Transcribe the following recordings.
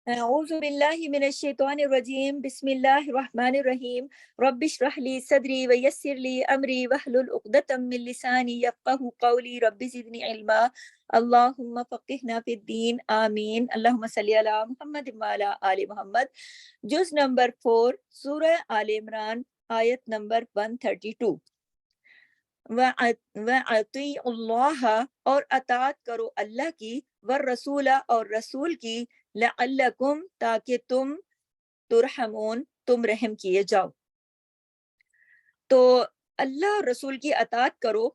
أعوذ بالله من الشيطان الرجيم بسم الله الرحمن الرحيم رب اشرح لي صدري ويسر لي أمري واحلل عقدة من لساني يفقهوا قولي رب زدني علما اللهم فقهنا في الدين آمين اللهم صل على محمد وعلى آل محمد جز نمبر 4 سورہ آل عمران آیت نمبر 132 وَأَطِيعُوا اللَّهَ اور اطاعت کرو اللہ کی والرسول اور رسول کی لعلکم تاکہ تم ترحمون تم رحم کیے جاؤ. تو اللہ اور رسول کی اطاعت کرو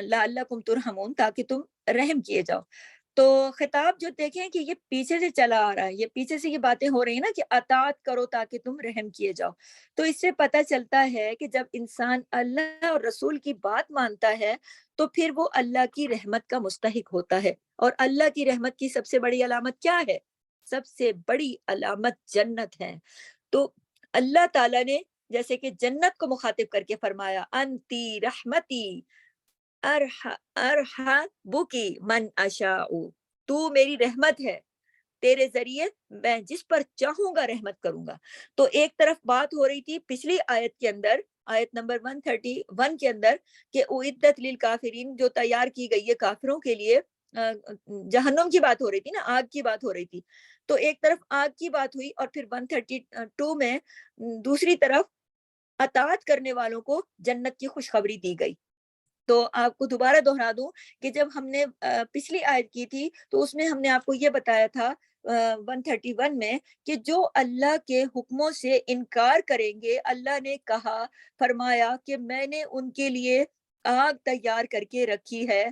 لعلکم ترحمون تاکہ تم رحم کیے جاؤ. تو خطاب جو دیکھیں کہ یہ پیچھے سے چلا آ رہا ہے، یہ پیچھے سے یہ باتیں ہو رہی ہیں نا کہ اطاعت کرو تاکہ تم رحم کیے جاؤ. تو اس سے پتہ چلتا ہے کہ جب انسان اللہ اور رسول کی بات مانتا ہے تو پھر وہ اللہ کی رحمت کا مستحق ہوتا ہے. اور اللہ کی رحمت کی سب سے بڑی علامت کیا ہے؟ سب سے بڑی علامت جنت ہے. تو اللہ تعالیٰ نے جیسے کہ جنت کو مخاطب کر کے فرمایا انتی رحمتی ارحبکی من اشاء، تو میری رحمت ہے، تیرے ذریعے میں جس پر چاہوں گا رحمت کروں گا. تو ایک طرف بات ہو رہی تھی پچھلی آیت کے اندر، آیت نمبر 131 کے اندر، کہ اعدت للکافرین، جو تیار کی گئی ہے کافروں کے لیے. جہنم کی بات ہو رہی تھی نا، آگ کی بات ہو رہی تھی. تو ایک طرف آگ کی بات ہوئی اور پھر 132 میں دوسری طرف اطاعت کرنے والوں کو جنت کی خوشخبری دی گئی. تو آپ کو دوبارہ دہرا دوں کہ جب ہم نے پچھلی آیت کی تھی تو اس میں ہم نے آپ کو یہ بتایا تھا 131 میں کہ جو اللہ کے حکموں سے انکار کریں گے، اللہ نے کہا، فرمایا کہ میں نے ان کے لیے آگ تیار کر کے رکھی ہے.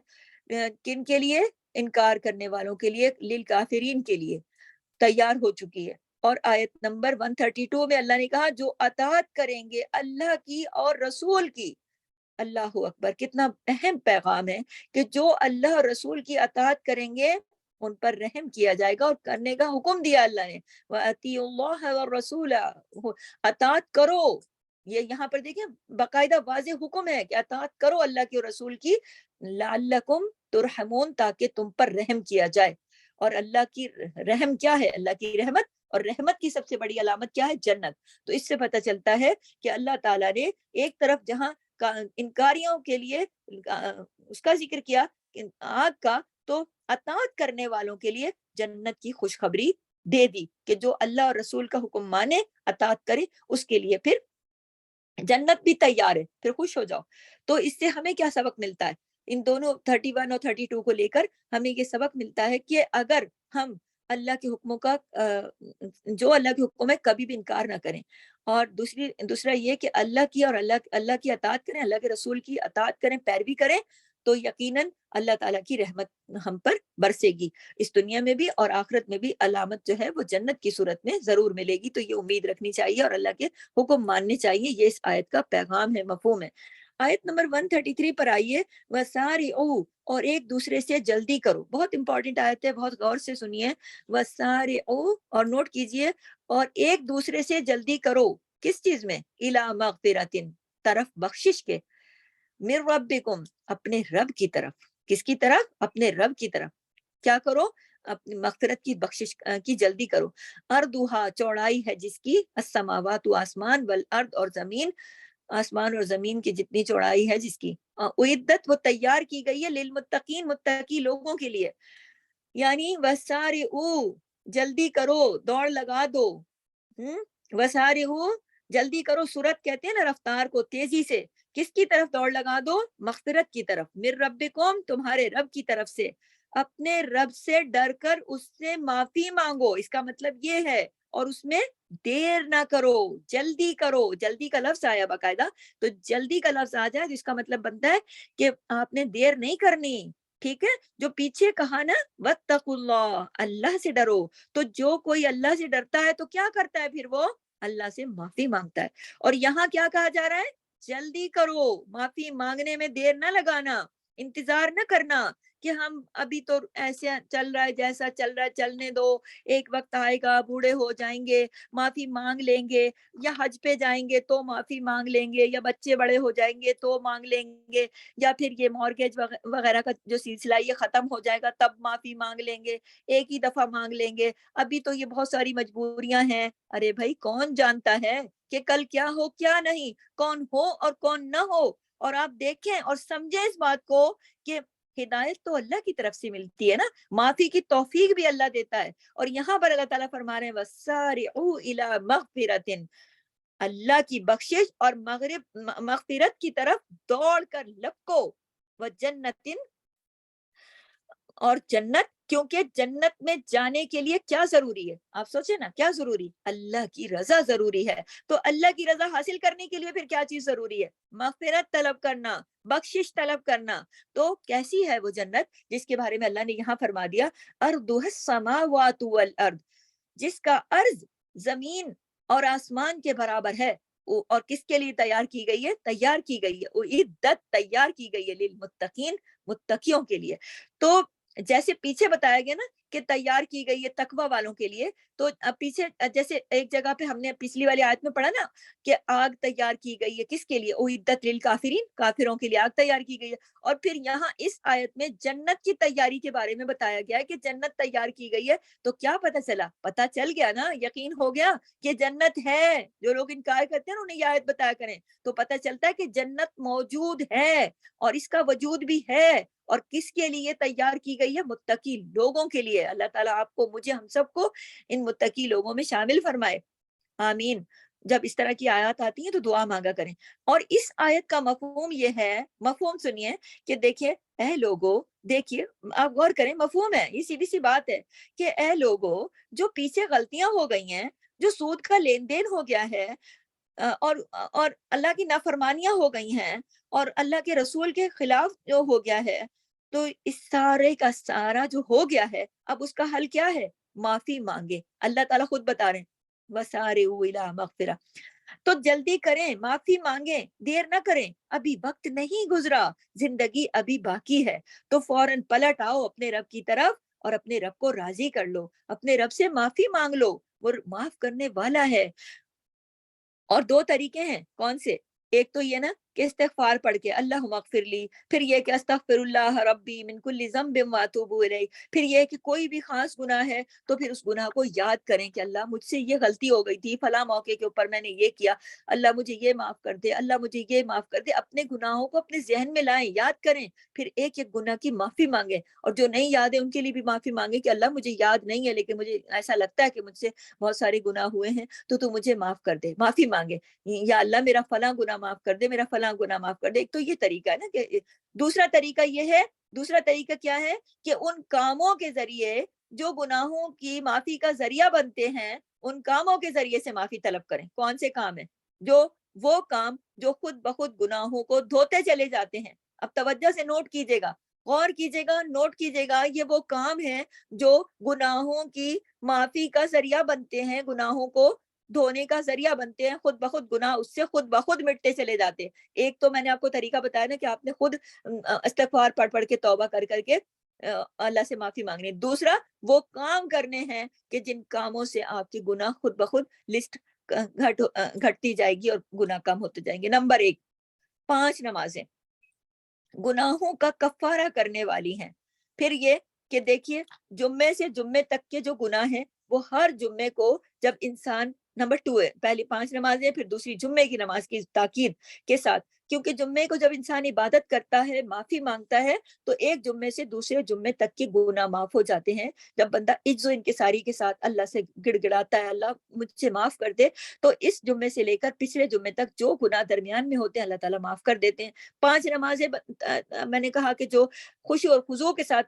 کن کے لیے؟ انکار کرنے والوں کے لیے، للکافرین کے لیے تیار ہو چکی ہے. اور آیت نمبر 132 میں اللہ نے کہا جو اطاعت کریں گے اللہ کی اور رسول کی. اللہ اکبر، کتنا اہم پیغام ہے کہ جو اللہ اور رسول کی اطاعت کریں گے ان پر رحم کیا جائے گا، اور کرنے کا حکم دیا اللہ نے، وَأَطِيعُوا اللَّهَ وَالرَّسُولَ، اطاعت کرو. یہ یہاں پر دیکھیں باقاعدہ واضح حکم ہے کہ اطاعت کرو اللہ کی اور رسول کی، لعلکم ترحمون، تاکہ تم پر رحم کیا جائے. اور اللہ کی رحم کیا ہے؟ اللہ کی رحمت. اور رحمت کی سب سے بڑی علامت کیا ہے؟ جنت. تو اس سے پتہ چلتا ہے کہ اللہ تعالیٰ نے ایک طرف جہاں انکاریوں کے لیے اس کا ذکر کیا آگ کا، تو اطاعت کرنے والوں کے لیے جنت کی خوشخبری دے دی کہ جو اللہ اور رسول کا حکم مانے، اطاعت کرے، اس کے لیے پھر جنت بھی تیار ہے، پھر خوش ہو جاؤ. تو اس سے ہمیں کیا سبق ملتا ہے؟ ان دونوں 31 اور 32 کو لے کر ہمیں یہ سبق ملتا ہے کہ اگر ہم اللہ کے حکموں کا جو اللہ کے حکم ہے کبھی بھی انکار نہ کریں، اور دوسرا یہ کہ اللہ کی اور اللہ کی اطاعت کریں، اللہ کے رسول کی اطاعت کریں، پیروی کریں، تو یقیناً اللہ تعالیٰ کی رحمت ہم پر برسے گی، اس دنیا میں بھی اور آخرت میں بھی. علامت جو ہے وہ جنت کی صورت میں ضرور ملے گی. تو یہ امید رکھنی چاہیے اور اللہ کے حکم ماننے چاہیے. یہ اس آیت کا پیغام ہے، مفہوم ہے. آیت نمبر 133 پر آئیے، وَسَارِعُوا، اور ایک دوسرے سے جلدی کرو. بہت امپورٹنٹ آیت ہے، بہت غور سے سنیے. وَسَارِعُوا، اور نوٹ کیجئے، اور ایک دوسرے سے جلدی کرو. کس چیز میں؟ اِلَىٰ مَغْفِرَةٍ، طرف بخشش کے، مِن رَبِّكُمْ، اپنے رب کی طرف. کس کی طرف؟ اپنے رب کی طرف. کیا کرو؟ اپنی مغفرت کی بخشش کی جلدی کرو. اردوہا، چوڑائی ہے جس کی، السماوات، آسمان، والارض، اور زمین، آسمان اور زمین کی جتنی چوڑائی ہے جس کی، اعدت، وہ تیار کی گئی ہے، للمتقین، متقی لوگوں کے لیے. یعنی وسارعوا، جلدی کرو، دوڑ لگا دو. وسارعوا، جلدی کرو، سرعت کہتے ہیں نا رفتار کو، تیزی سے. کس کی طرف دوڑ لگا دو؟ مغفرت کی طرف. من ربکم، تمہارے رب کی طرف سے. اپنے رب سے ڈر کر اس سے معافی مانگو، اس کا مطلب یہ ہے. اور اس میں دیر نہ کرو، جلدی کرو. جلدی کا لفظ آیا باقاعدہ، تو جلدی کا لفظ آ جائے تو اس کا مطلب بنتا ہے کہ آپ نے دیر نہیں کرنی. ٹھیک ہے؟ جو پیچھے کہا نا واتقوا اللہ، اللہ سے ڈرو. تو جو کوئی اللہ سے ڈرتا ہے تو کیا کرتا ہے پھر؟ وہ اللہ سے معافی مانگتا ہے. اور یہاں کیا کہا جا رہا ہے؟ جلدی کرو، معافی مانگنے میں دیر نہ لگانا، انتظار نہ کرنا کہ ہم ابھی تو ایسے چل رہا ہے جیسا چل رہا ہے چلنے دو, ایک وقت آئے گا بوڑھے ہو جائیں گے معافی مانگ لیں گے, یا حج پہ جائیں گے تو معافی مانگ لیں گے, یا بچے بڑے ہو جائیں گے تو مانگ لیں گے, یا پھر یہ مارگیج وغیرہ کا جو سلسلہ یہ ختم ہو جائے گا تب معافی مانگ لیں گے, ایک ہی دفعہ مانگ لیں گے, ابھی تو یہ بہت ساری مجبوریاں ہیں. ارے بھائی کون جانتا ہے کہ کل کیا ہو کیا نہیں, کون ہو اور کون نہ ہو. اور آپ دیکھیں اور سمجھیں اس بات کو کہ ہدایت تو اللہ کی طرف سے ملتی ہے نا, معافی کی توفیق بھی اللہ دیتا ہے. اور یہاں پر اللہ تعالیٰ فرما رہے ہیں وَسَارِعُوا إِلَىٰ مَغْفِرَةٍ, اللہ کی بخشش اور مغفرت کی طرف دوڑ کر لپکو, وَجَنَّةٍ, اور جنت, کیونکہ جنت میں جانے کے لیے کیا ضروری ہے, آپ سوچیں نا کیا ضروری, اللہ کی رضا ضروری ہے. تو اللہ کی رضا حاصل کرنے کے لیے پھر کیا چیز ضروری ہے, مغفرت طلب کرنا, بخشش طلب کرنا. تو کیسی ہے وہ جنت جس کے بارے میں اللہ نے یہاں فرما دیا ارضها السماوات والارض, جس کا عرض زمین اور آسمان کے برابر ہے. اور کس کے لیے تیار کی گئی ہے, تیار کی گئی ہے اعدت, تیار کی گئی ہے للمتقین, متقیوں کے لیے. تو جیسے پیچھے بتایا گیا نا کہ تیار کی گئی ہے تقوی والوں کے لیے, تو پیچھے جیسے ایک جگہ پہ ہم نے پچھلی والی آیت میں پڑھا نا کہ آگ تیار کی گئی ہے کس کے لیے, اعدت للکافرین, کافروں کے لیے آگ تیار کی گئی ہے. اور پھر یہاں اس آیت میں جنت کی تیاری کے بارے میں بتایا گیا ہے کہ جنت تیار کی گئی ہے. تو کیا پتہ چلا, پتہ چل گیا نا, یقین ہو گیا کہ جنت ہے. جو لوگ انکار کرتے ہیں انہیں یہ آیت بتایا کریں تو پتہ چلتا ہے کہ جنت موجود ہے اور اس کا وجود بھی ہے. اور کس کے لیے تیار کی گئی ہے, متقی لوگوں کے لیے. اللہ تعالیٰ آپ کو, مجھے, ہم سب کو ان متقی لوگوں میں شامل فرمائے, آمین. جب اس طرح کی آیات آتی ہیں تو دعا مانگا کریں. اور اس آیت کا مفہوم یہ ہے, مفہوم سنیے کہ دیکھیے اے لوگوں, دیکھیے آپ غور کریں, مفہوم ہے, یہ سیدھی سی بات ہے کہ اے لوگوں جو پیچھے غلطیاں ہو گئی ہیں, جو سود کا لین دین ہو گیا ہے, اور اللہ کی نافرمانیاں ہو گئی ہیں, اور اللہ کے رسول کے خلاف جو ہو گیا ہے, تو اس سارے کا سارا جو ہو گیا ہے اب اس کا حل کیا ہے, معافی مانگے. اللہ تعالیٰ خود بتا رہے ہیں وَسَارِعُوا إِلَىٰ مَغْفِرَةٍ, تو جلدی کریں, معافی مانگیں, دیر نہ کریں, ابھی وقت نہیں گزرا, زندگی ابھی باقی ہے. تو فوراً پلٹ آؤ اپنے رب کی طرف اور اپنے رب کو راضی کر لو, اپنے رب سے معافی مانگ لو, وہ معاف کرنے والا ہے. اور دو طریقے ہیں, کون سے, ایک تو یہ نا کہ استغفار پڑھ کے اللہم اغفر لی, پھر یہ کہ استغفر اللہ ربی من کل ذنب واتوب الیہ, پھر یہ کہ کوئی بھی خاص گناہ ہے تو پھر اس گناہ کو یاد کریں کہ اللہ مجھ سے یہ غلطی ہو گئی تھی, فلاں موقع کے اوپر میں نے یہ کیا, اللہ مجھے یہ معاف کر دے, اللہ مجھے یہ معاف کر دے. اپنے گناہوں کو اپنے ذہن میں لائیں, یاد کریں, پھر ایک ایک گناہ کی معافی مانگیں. اور جو نہیں یاد ہے ان کے لیے بھی معافی مانگیں کہ اللہ مجھے یاد نہیں ہے لیکن مجھے ایسا لگتا ہے کہ مجھ سے بہت سارے گناہ ہوئے ہیں, تو مجھے معاف کر دے, معافی مانگے, یا اللہ میرا فلاں گناہ معاف کر دے, میرا فلاں گناہ معاف کر دے. ایک تو یہ طریقہ ہے نا کہ دوسرا طریقہ یہ ہے, دوسرا طریقہ کیا ہے کہ ان کاموں کے ذریعے جو گناہوں کی معافی کا ذریعہ بنتے ہیں, ان کاموں کے ذریعے سے معافی طلب کریں. کون سے کام ہیں, جو وہ کام جو خود بخود گناہوں کو دھوتے چلے جاتے ہیں. اب توجہ سے نوٹ کیجئے گا, غور کیجئے گا, نوٹ کیجئے گا, یہ وہ کام ہیں جو گناہوں کی معافی کا ذریعہ بنتے ہیں, گناہوں کو دھونے کا ذریعہ بنتے ہیں. خود بخود گناہ اس سے خود بخود مٹتے چلے جاتے ہیں. ایک تو میں نے آپ کو طریقہ بتایا نا کہ آپ نے خود استغفار پڑھ پڑھ کے توبہ کر کر کے اللہ سے معافی مانگنی. دوسرا وہ کام کرنے ہیں کہ جن کاموں سے آپ کی گناہ خود بخود لسٹ گھٹتی جائے گی اور گناہ کم ہوتے جائیں گے. نمبر 1, 5 نمازیں گناہوں کا کفارہ کرنے والی ہیں. پھر یہ کہ دیکھیے جمعے سے جمعے تک کے جو گناہ ہیں وہ ہر جمعے کو جب انسان, نمبر 2 ہے, پہلی 5 نمازیں, پھر دوسری جمعے کی نماز کی تاکید کے ساتھ, کیونکہ جمعے کو جب انسان عبادت کرتا ہے, معافی مانگتا ہے, تو ایک جمعے سے دوسرے جمعے تک کے گناہ معاف ہو جاتے ہیں. جب بندہ عجز و انکساری کے ساتھ اللہ سے گڑ گڑاتا ہے اللہ مجھ سے معاف کر دے, تو اس جمعے سے لے کر پچھلے جمعے تک جو گناہ درمیان میں ہوتے ہیں اللہ تعالیٰ معاف کر دیتے ہیں. 5 نمازیں میں نے کہا کہ جو خوشی اور خضوع کے ساتھ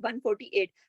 148,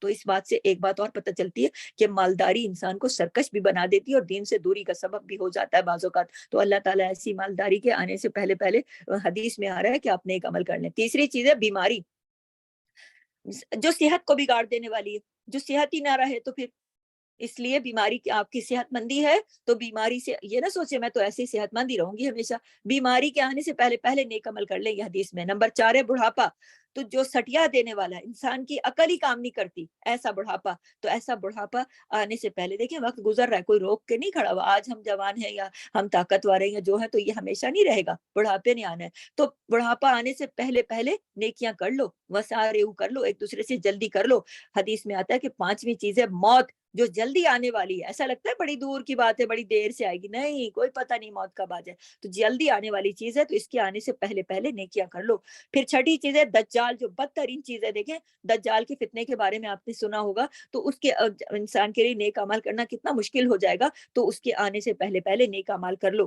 تو اس بات سے ایک بات اور پتہ چلتی ہے کہ مالداری انسان کو سرکش بھی بنا دیتی ہے اور دین سے دوری کا سبب بھی ہو جاتا ہے بعض اوقات. تو اللہ تعالیٰ ایسی مالداری کے آنے سے پہلے پہلے حدیث میں آ رہا ہے کہ آپ نیک عمل کر لیں. تیسری چیز ہے بیماری، جو صحت کو بگاڑ دینے والی ہے. جو صحت ہی نہ رہے تو پھر اس لیے بیماری کی آپ کی صحت مندی ہے تو بیماری سے یہ نہ سوچے میں تو ایسے ہی صحت مند ہی رہوں گی ہمیشہ. بیماری کے آنے سے پہلے پہلے نیک عمل کر لیں، یہ حدیث میں. نمبر 4 ہے بڑھاپا، تو جو سٹیا دینے والا ہے، انسان کی عقل ہی کام نہیں کرتی ایسا بڑھاپا. تو ایسا بڑھاپا آنے سے پہلے دیکھیں وقت گزر رہا ہے، کوئی روک کے نہیں کھڑا ہوا. آج ہم جوان ہیں یا ہم طاقتور ہیں یا جو ہے تو یہ ہمیشہ نہیں رہے گا، بڑھاپے نہیں آنا ہے. تو بڑھاپا آنے سے پہلے پہلے نیکیاں کر لو، وسارعوا کر لو، ایک دوسرے سے جلدی کر لو. حدیث میں آتا ہے کہ 5ویں چیز ہے موت، جو جلدی آنے والی ہے. ایسا لگتا ہے بڑی دور کی بات ہے، بڑی دیر سے آئے گی، نہیں، کوئی پتہ نہیں موت کب آ جائے. تو جلدی آنے والی چیز ہے، تو اس کے آنے سے پہلے پہلے نیکیاں کر لو. پھر 6ٹھی چیز ہے دجال، جو بدترین چیز ہے. دیکھیں دجال کے فتنے کے بارے میں آپ نے سنا ہوگا، تو اس کے انسان کے لیے نیک اعمال کرنا کتنا مشکل ہو جائے گا. تو اس کے آنے سے پہلے پہلے نیک اعمال کر لو.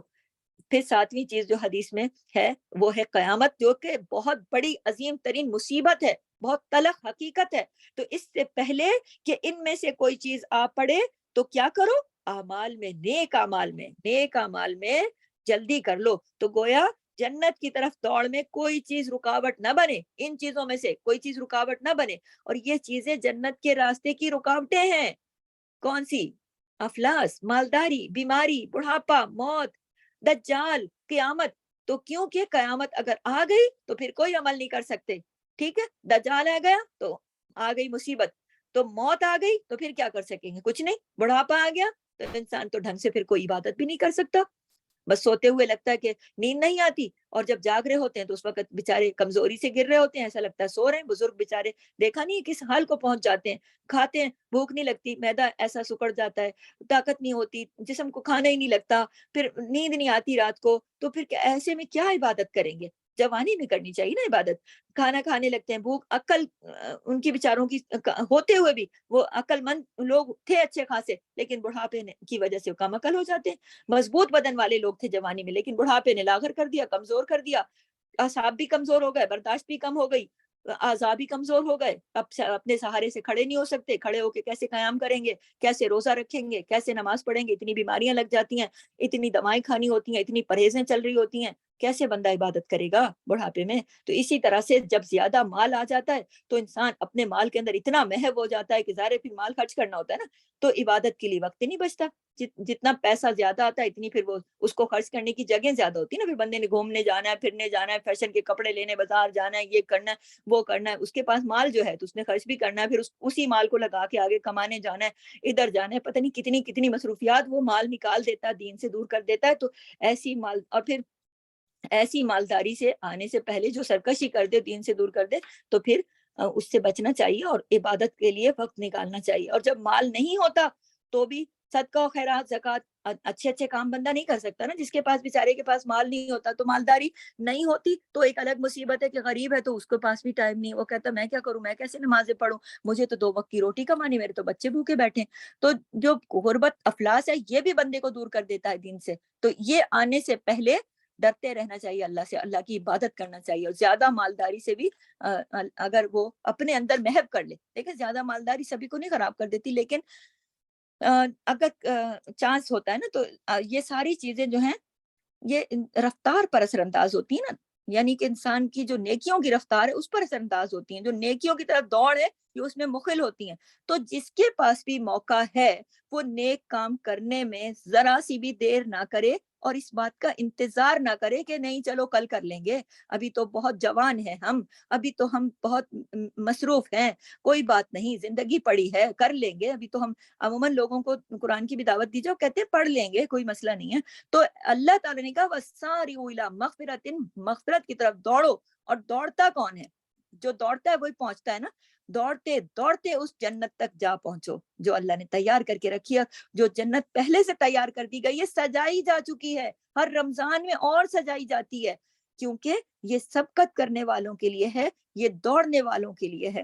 پھر 7ویں چیز جو حدیث میں ہے وہ ہے قیامت، جو کہ بہت بڑی عظیم ترین مصیبت ہے، بہت تلخ حقیقت ہے. تو اس سے پہلے کہ ان میں سے کوئی چیز آ پڑے تو کیا کرو، اعمال میں، نیک اعمال میں جلدی کر لو. تو گویا جنت کی طرف دوڑ میں کوئی چیز رکاوٹ نہ بنے، ان چیزوں میں سے کوئی چیز رکاوٹ نہ بنے. اور یہ چیزیں جنت کے راستے کی رکاوٹیں ہیں. کون سی؟ افلاس، مالداری، بیماری، بڑھاپا، موت، دجال، قیامت. تو کیونکہ قیامت اگر آ گئی تو پھر کوئی عمل نہیں کر سکتے. ٹھیک ہے، دجال آ گیا تو آ گئی مصیبت، تو موت آ گئی تو پھر کیا کر سکیں گے؟ کچھ نہیں. بڑھاپا آ گیا تو انسان تو ڈھنگ سے پھر کوئی عبادت بھی نہیں کر سکتا. بس سوتے ہوئے لگتا ہے کہ نیند نہیں آتی، اور جب جاگ رہے ہوتے ہیں تو اس وقت بےچارے کمزوری سے گر رہے ہوتے ہیں، ایسا لگتا ہے سو رہے ہیں. بزرگ بےچارے دیکھا نہیں کس حال کو پہنچ جاتے ہیں. کھاتے ہیں، بھوک نہیں لگتی، معدہ ایسا سکڑ جاتا ہے، طاقت نہیں ہوتی، جسم کو کھانا ہی نہیں لگتا، پھر نیند نہیں آتی رات کو. تو پھر ایسے میں کیا عبادت کریں گے؟ جوانی میں کرنی چاہیے نا عبادت. کھانا کھانے لگتے ہیں، بھوک، عقل ان کی بیچاروں کی ہوتے ہوئے بھی، وہ عقل مند لوگ تھے اچھے خاصے، لیکن بڑھاپے کی وجہ سے کم عقل ہو جاتے ہیں. مضبوط بدن والے لوگ تھے جوانی میں، لیکن بڑھاپے نے لاغر کر دیا، کمزور کر دیا. اعصاب بھی کمزور ہو گئے، برداشت بھی کم ہو گئی، اعصاب بھی کمزور ہو گئے. اب اپنے سہارے سے کھڑے نہیں ہو سکتے، کھڑے ہو کے کیسے قیام کریں گے، کیسے روزہ رکھیں گے، کیسے نماز پڑھیں گے. اتنی بیماریاں لگ جاتی ہیں، اتنی دوائیں کھانی ہوتی ہیں، اتنی پرہیزیں چل رہی ہوتی ہیں، کیسے بندہ عبادت کرے گا بڑھاپے میں؟ تو اسی طرح سے جب زیادہ مال آ جاتا ہے تو انسان اپنے مال کے اندر اتنا محو ہو جاتا ہے کہ ظاہر ہے پھر مال خرچ کرنا ہوتا ہے نا، تو عبادت کے لیے وقت ہی نہیں بچتا. جتنا پیسہ زیادہ آتا ہے اتنی پھر وہ اس کو خرچ کرنے کی جگہ زیادہ ہوتی ہے نا. پھر بندے نے گھومنے جانا ہے، پھرنے جانا ہے، فیشن کے کپڑے لینے بازار جانا ہے، یہ کرنا ہے، وہ کرنا ہے. اس کے پاس مال جو ہے تو اس نے خرچ بھی کرنا ہے، پھر اسی مال کو لگا کے آگے کمانے جانا ہے، ادھر جانا ہے، پتہ نہیں کتنی کتنی مصروفیات وہ مال نکال دیتا ہے، دین سے دور کر دیتا ہے. تو ایسی مال، اور پھر ایسی مالداری سے آنے سے پہلے جو سرکشی کر دے، دین سے دور کر دے، تو پھر اس سے بچنا چاہیے اور عبادت کے لیے وقت نکالنا چاہیے. اور جب مال نہیں ہوتا تو بھی صدقہ و خیرات، زکوٰۃ، اچھے اچھے کام بندہ نہیں کر سکتا نا. جس کے پاس بیچارے کے پاس مال نہیں ہوتا، تو مالداری نہیں ہوتی تو ایک الگ مصیبت ہے کہ غریب ہے تو اس کے پاس بھی ٹائم نہیں. وہ کہتا میں کیا کروں، میں کیسے نمازیں پڑھوں، مجھے تو 2 وقت کی روٹی کمانی، میرے تو بچے بھوکے بیٹھے. تو جو غربت، افلاس ہے، یہ بھی بندے کو دور کر دیتا ہے دین سے. تو یہ آنے سے پہلے ڈرتے رہنا چاہیے اللہ سے، اللہ کی عبادت کرنا چاہیے. اور زیادہ مالداری سے بھی اگر وہ اپنے اندر محو کر لے، دیکھیں زیادہ مالداری سبھی کو نہیں خراب کر دیتی، لیکن اگر چانس ہوتا ہے نا تو یہ ساری چیزیں جو ہیں یہ رفتار پر اثر انداز ہوتی ہیں نا. یعنی کہ انسان کی جو نیکیوں کی رفتار ہے اس پر اثر انداز ہوتی ہیں، جو نیکیوں کی طرف دوڑ ہے یہ اس میں مخل ہوتی ہیں. تو جس کے پاس بھی موقع ہے وہ نیک کام کرنے میں ذرا سی بھی دیر نہ کرے، اور اس بات کا انتظار نہ کرے کہ نہیں چلو کل کر لیں گے، ابھی تو بہت جوان ہیں ہم، ابھی تو ہم بہت مصروف ہیں، کوئی بات نہیں، زندگی پڑی ہے، کر لیں گے. ابھی تو ہم عموماً لوگوں کو قرآن کی بھی دعوت دی جاؤ، کہتے ہیں پڑھ لیں گے، کوئی مسئلہ نہیں ہے. تو اللہ تعالیٰ نے کہا وَسَارِعُوا إِلَىٰ مَغْفِرَةٍ، مغفرت کی طرف دوڑو. اور دوڑتا کون ہے؟ جو دوڑتا ہے وہی پہنچتا ہے نا. دوڑتے دوڑتے اس جنت تک جا پہنچو جو اللہ نے تیار کر کے رکھی ہے، جو جنت پہلے سے تیار کر دی گئی ہے، سجائی جا چکی ہے، ہر رمضان میں اور سجائی جاتی ہے، کیونکہ یہ سبقت کرنے والوں کے لیے ہے، یہ دوڑنے والوں کے لیے ہے.